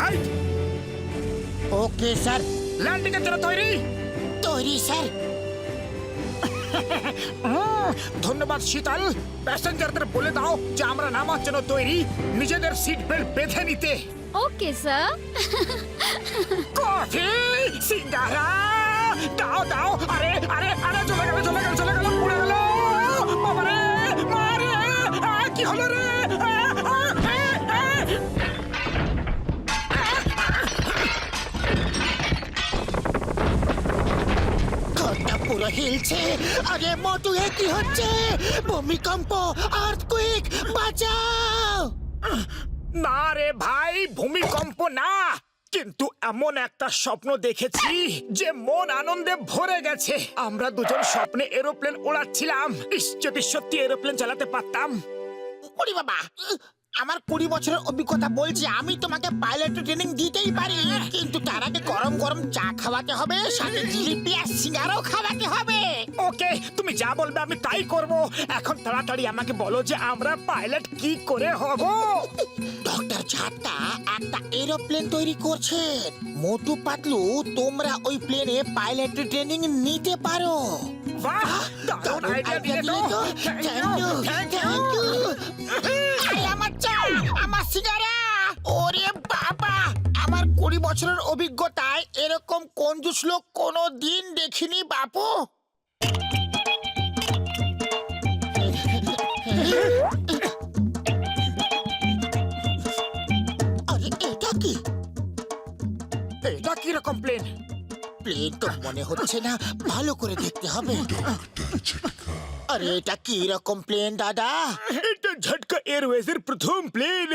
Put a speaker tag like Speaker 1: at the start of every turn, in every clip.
Speaker 1: Height.
Speaker 2: Okay sir.
Speaker 1: Landing এর জন্য তৈরি?
Speaker 2: তৈরি স্যার।
Speaker 1: ধন্যবাদ শীতল। প্যাসেঞ্জারদের বলে দাও যে আমরা নামার জন্য তৈরি, নিজেদের সিট বেল্ট বেঁধে নিতে।
Speaker 3: Okay sir.
Speaker 1: কফি, সিঙ্গারা দাও দাও। আরে আরে আরে, চলে গেল চলে গেল চলে গেল, পড়ে গেল। বাবারে মারে, কি হলো রে?
Speaker 2: ঘরটা পুরো হিলছে। আরে মোটু, এ কি হচ্ছে? ভূমিকম্প, আর্থকুইক, বাঁচাও!
Speaker 1: না রে ভাই, ভূমিকম্প না, কিন্তু এমন একটা স্বপ্ন দেখেছি যে মন আনন্দে ভরে গেছে। আমরা দুজন স্বপ্নে এরোপ্লেন ওড়াচ্ছিলাম। ইস, যদি সত্যি এরোপ্লেন চালাতে পারতাম।
Speaker 2: ওরে বাবা, আমার 20 বছরের অভিজ্ঞতা বলছে আমি তোমাকে পাইলট ট্রেনিং দিতেই পারি, কিন্তু তার আগে গরম গরম চা খাওয়াতে হবে, সাথে জিলিপি আর সিঙ্গারাও খাওয়াতে হবে।
Speaker 1: ওকে, তুমি যা বলবে আমি তাই করব। এখন তাড়াতাড়ি আমাকে বলো যে আমরা পাইলট কি করে হব।
Speaker 2: ডক্টর ঝাটকা একটা এরোপ্লেন তৈরি করছে। মোটু পাতলু, তোমরা ওই প্লেনে পাইলট ট্রেনিং নিতে পারো।
Speaker 1: বাহ, দারুণ আইডিয়া দিলে তো।
Speaker 2: Thank you, thank you. আমার চা, আমার সিঙ্গারা। ওরে বাবা, আমার 20 বছরের অভিজ্ঞতায় এরকম কঞ্জুস লোক কোনো দিন দেখিনি বাপু। আরে এটা কি?
Speaker 1: এটা কি রকম প্লেন?
Speaker 2: প্লেন তো মনে হচ্ছে না, ভালো করে দেখতে হবে। আরে এটা কি রকম প্লেন দাদা?
Speaker 1: এটা ঝটকা এয়ারওয়েজের প্রথম প্লেন।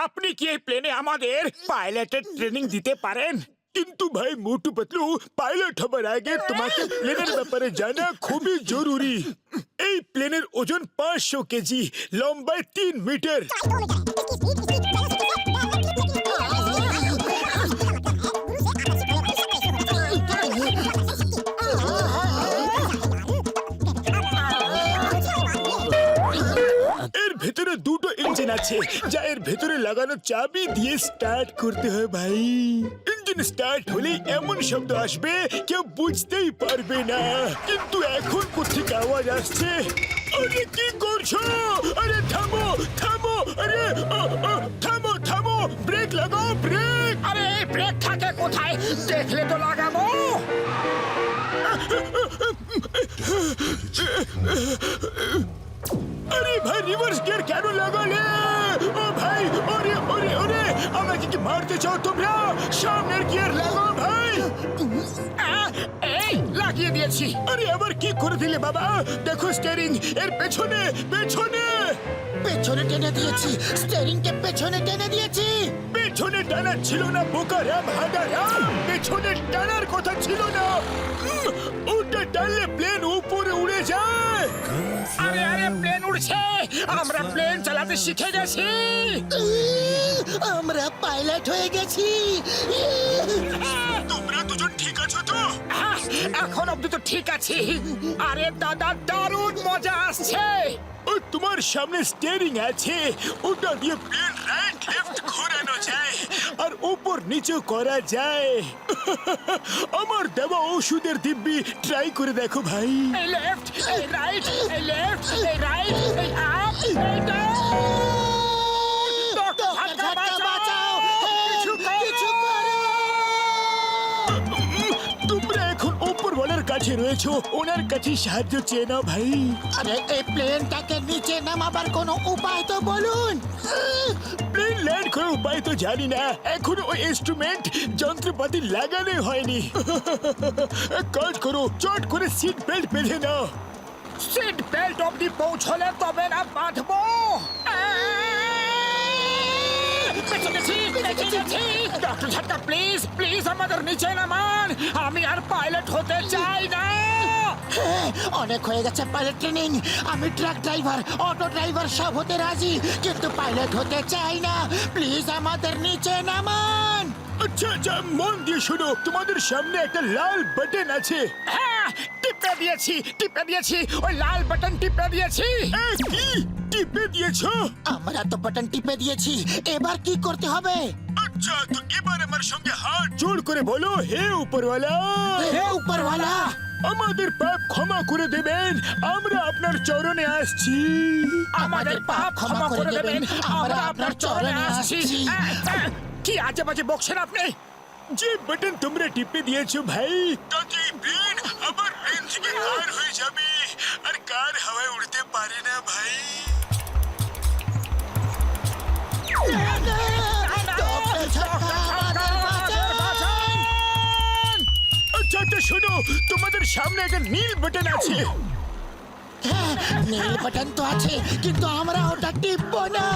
Speaker 1: আপনি কি এই প্লেনে আমাদের পাইলটের ট্রেনিং দিতে পারেন? কিন্তু ভাই মোটু পাতলু, পাইলট হবার আগে তোমাকে প্লেনের ব্যাপারে জানা খুবই জরুরি। এই প্লেনের ওজন 500 কেজি, লম্বায় 3 মিটার। এর ভেতরে দুটো ইঞ্জিন আছে, যা এর ভেতরে লাগানো চাবি দিয়ে স্টার্ট করতে হয় ভাই। ইঞ্জিন স্টার্ট হলেই এমন শব্দ আসবে কেউ বুঝতেই পারবে না। কিন্তু এখন কোথেকে আওয়াজ আসছে? আরে কি করছো? আরে থামো থামো, আরে থামো থামো, ব্রেক লাগাও, ব্রেক। আরে ব্রেক থাকে কোথায়? দেখলে তো লাগাবো। আরে ভাই, রিভার্স গিয়ার কেন লাগালে? ও ভাই, ওরে ওরে ওরে, আমাকে কি মারতে চাও তোমরা? সামনের গিয়ার লাগাও ভাই। এই লাগিয়ে দিয়েছি। আরে আবার কি করে দিলে বাবা? দেখো স্টিয়ারিং এর পেছনে পেছনে।
Speaker 2: পেছনে টেনে দিয়েছি, স্টিয়ারিংকে পেছনে টেনে দিয়েছি।
Speaker 1: পেছনে টানা ছিল না বোকারাম, হাঁদারাম। পেছনে টানার কথা ছিল না। ওটা টানলে প্লেন উপরে উড়ে যায়। আরে আরে, প্লেন উড়ছে, আমরা প্লেন চালাতে শিখে গেছি।
Speaker 2: আমরা পাইলট হয়ে গেছি।
Speaker 1: তোমরা দুজন ঠিক আছো তো? এখন অব্দি তো ঠিক আছি। আরে দাদা, দারুণ মজা আসছে। ও তোমার সামনে স্টিয়ারিং আছে, ওটা দিয়ে প্লেন রাইট লেফট ঘোরানো যায় আর উপর নিচে করা যায়। আমার দেওয়া ওষুধের দিব্যি ট্রাই করে দেখো ভাই। এই লেফট, এই রাইট, এই লেফট, এই রাইট, এই আপ, এই ডাউন।
Speaker 2: বাঁচাও, কিছু করো।
Speaker 1: তোমরা এখন উপরওয়ালার কাছে রয়েছো, ওনার কাছে সাহায্য চেয়ে নাও ভাই।
Speaker 2: আরে এই প্লেনটাকে নিচে নামাবার কোনো উপায় তো বলুন।
Speaker 1: প্লেন ল্যান্ড করার উপায় তো জানি না, এখনো ওই ইনস্ট্রুমেন্ট যন্ত্রপাতি লাগানো হয়নি। এক কাজ করো, চট করে সিট বেল্ট বেঁধে নাও। সিট বেল্ট অবধি পৌঁছলে তবে না বাঁধবো। ডক্টর ঝটকা, প্লিজ প্লিজ আমাদের নিচে নামান। আমি আর পাইলট হতে চাই না।
Speaker 2: হ্যাঁ, অনেক হয়ে গেছে পাইলট ট্রেনিং। আমি ট্রাক ড্রাইভার, অটো ড্রাইভার সব হতে রাজি, কিন্তু পাইলট হতে চাই না। প্লিজ আমাদের নিচে নামান।
Speaker 1: আচ্ছা আচ্ছা, মন দিয়ে শোনো, তোমাদের সামনে একটা লাল বাটন আছে। হ্যাঁ, টিপে দিয়েছি টিপে দিয়েছি, ওই লাল বাটন টিপে দিয়েছি। কি টিপে দিয়েছো?
Speaker 2: আমরা তো বাটন টিপে দিয়েছি, এবার কি করতে হবে?
Speaker 1: আচ্ছা তো এবার আমার সঙ্গে হাত জোড় করে বলো, হে উপরওয়ালা,
Speaker 2: হে উপরওয়ালা,
Speaker 1: আমাদের পাপ ক্ষমা করে দেবেন, আমরা আপনার চরণে আসছি।
Speaker 2: আমাদের পাপ ক্ষমা করে দেবেন, আমরা আপনার চরণে আসছি।
Speaker 1: কি আজে বাজে বকছেন আপনি? যে বাটন তোমরা টিপে দিয়েছো ভাই, তাতে প্লেন আবার প্লেন থেকে কার হয়ে যাবে, আর কার হাওয়ায় উড়তে পারে না ভাই। আচ্ছা আচ্ছা শোনো, তোমাদের সামনে একটা নীল বাটন আছে।
Speaker 2: নীল বাটন তো আছে, কিন্তু আমরা ওটা টিপবো না।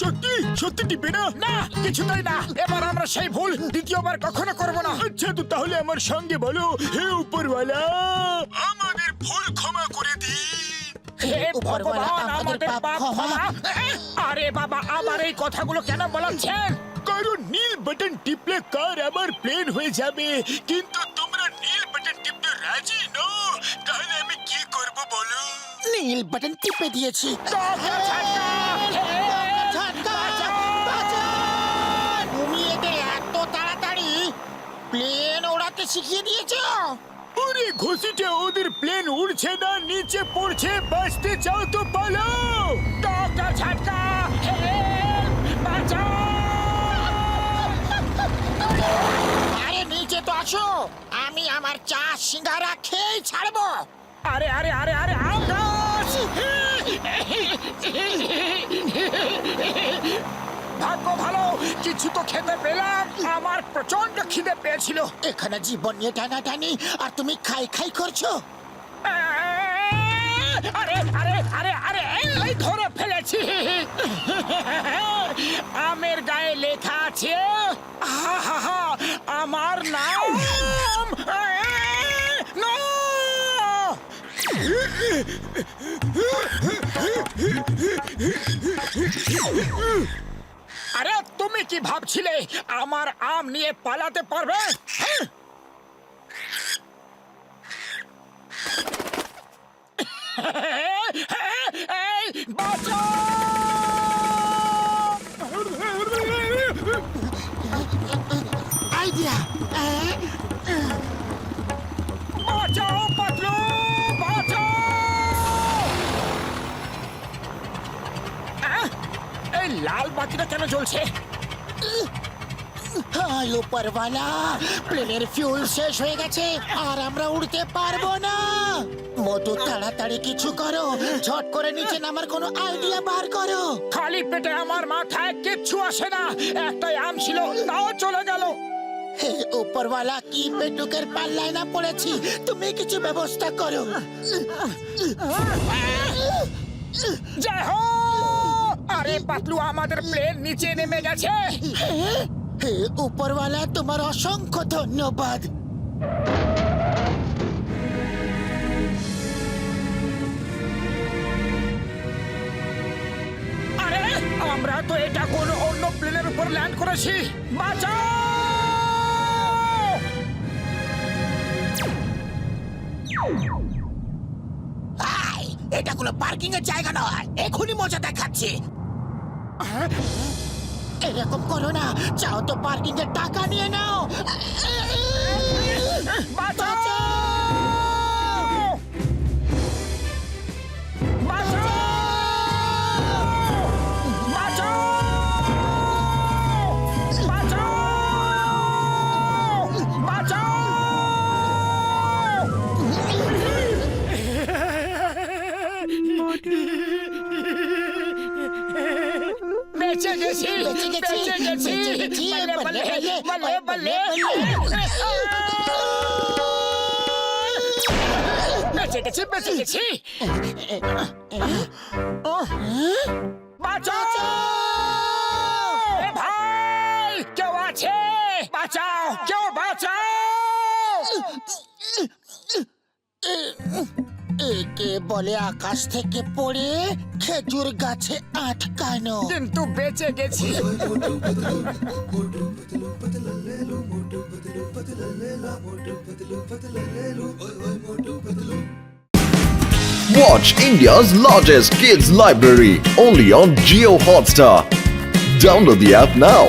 Speaker 1: সত্যি সত্যি টিপে না?
Speaker 2: না, কিছুতেই না। এবার আমরা সেই ভুল দ্বিতীয়বার কখনো করব না।
Speaker 1: আচ্ছা তো তাহলে আমার সঙ্গে বলো, হে উপরওয়ালা, আমাদের ভুল ক্ষমা করে দিন।
Speaker 2: হে উপরওয়ালা, আমাদের পাপ ক্ষমা। আরে বাবা, আবার এই কথাগুলো কেন বলাচ্ছেন?
Speaker 1: কারণ নীল বাটন টিপলে কার আবার প্লেন হয়ে যাবে, কিন্তু তোমরা নীল বাটন টিপতে রাজি নও, তাহলে আমি কি করব বলো?
Speaker 2: নীল বাটন টিপে দিয়েছি। তুমি এদের এত তাড়াতাড়ি প্লেন ওড়াতে শিখিয়ে দিয়েছো?
Speaker 1: ওরে ঘুষিটা, ওদের প্লেন উড়ছে না, নিচে পড়ছে, বাঁচতে চাও তো পালাও।
Speaker 2: ডক্টর ঝাটকা, বাঁচাও! আরে নিচে তো আসো, আমি আমার চা সিঙ্গারা খেয়ে ছাড়বো। আরে আরে আরে আরে আমগাছ! ভাগ্য ভালো, কিছু তো খেতে পেলাম। আমার প্রচন্ড খিদে পেয়েছিল। এখানে জীবন নিয়ে টানাটানি, আর তুমি খাই খাই করছো। আরে আরে আরে আরে এই ধরে ফেলেছি। আমের গায়ে লেখা আছে আহা, আমার নাম। না! আরে তুমি কি ভাবছিলে আমার আম নিয়ে পালাতে পারবে? হ্যাঁ? এই বাঁচাও! আইডিয়া! বাঁচাও পাতলু, বাঁচাও! এই লাল বাতিটা কেন জ্বলছে? হাই উপরওয়ালা, প্লেনের ফিউল শেষ হয়ে গেছে, আর আমরা উড়তে পারবো না। মোটু তাড়াতাড়ি কিছু করো, ঝট করে নিচে নামার কোনো আইডিয়া বার করো। খালি পেটে আমার মাথায় কিচ্ছু আসে না। একটাই আম ছিল, তাও চলে গেল। হে উপরওয়ালা, কি পেটুকের পাল্লায় না পড়েছি, তুমি কিছু ব্যবস্থা করো। জয় হো! আরে পাতলু, আমাদের প্লেন নিচে নেমে গেছে। হে উপরওয়ালা, তোমার অসংখ্য ধন্যবাদ। আরে আমরা তো এটা কোনো অন্য প্লেনের উপর ল্যান্ড করেছি। বাঁচাও! এটা কোনো পার্কিং এর জায়গা নয়, এখনই মজা দেখাচ্ছি। এরকম করো না, চাও তো পার্কিং এর টাকা নিয়ে নাও। বাঁচাও! বাঁচাও! বাঁচাও! বাঁচাও! বাঁচাও! বেঁচে গেছি, বেঁচে গেছি, বেঁচে গেছি। বল্লে বল্লে বল্লে বল্লে, বেঁচে গেছি, বেঁচে গেছি। বাঁচাও! এ ভাই, কেউ আছে? বাঁচাও, কেউ বাঁচাও! একে বলে আকাশ থেকে পড়ে খেজুর গাছে আটকানো, কিন্তু বেঁচে গেছি।
Speaker 3: Watch India's largest kids library only on Jio Hotstar. Download the app now.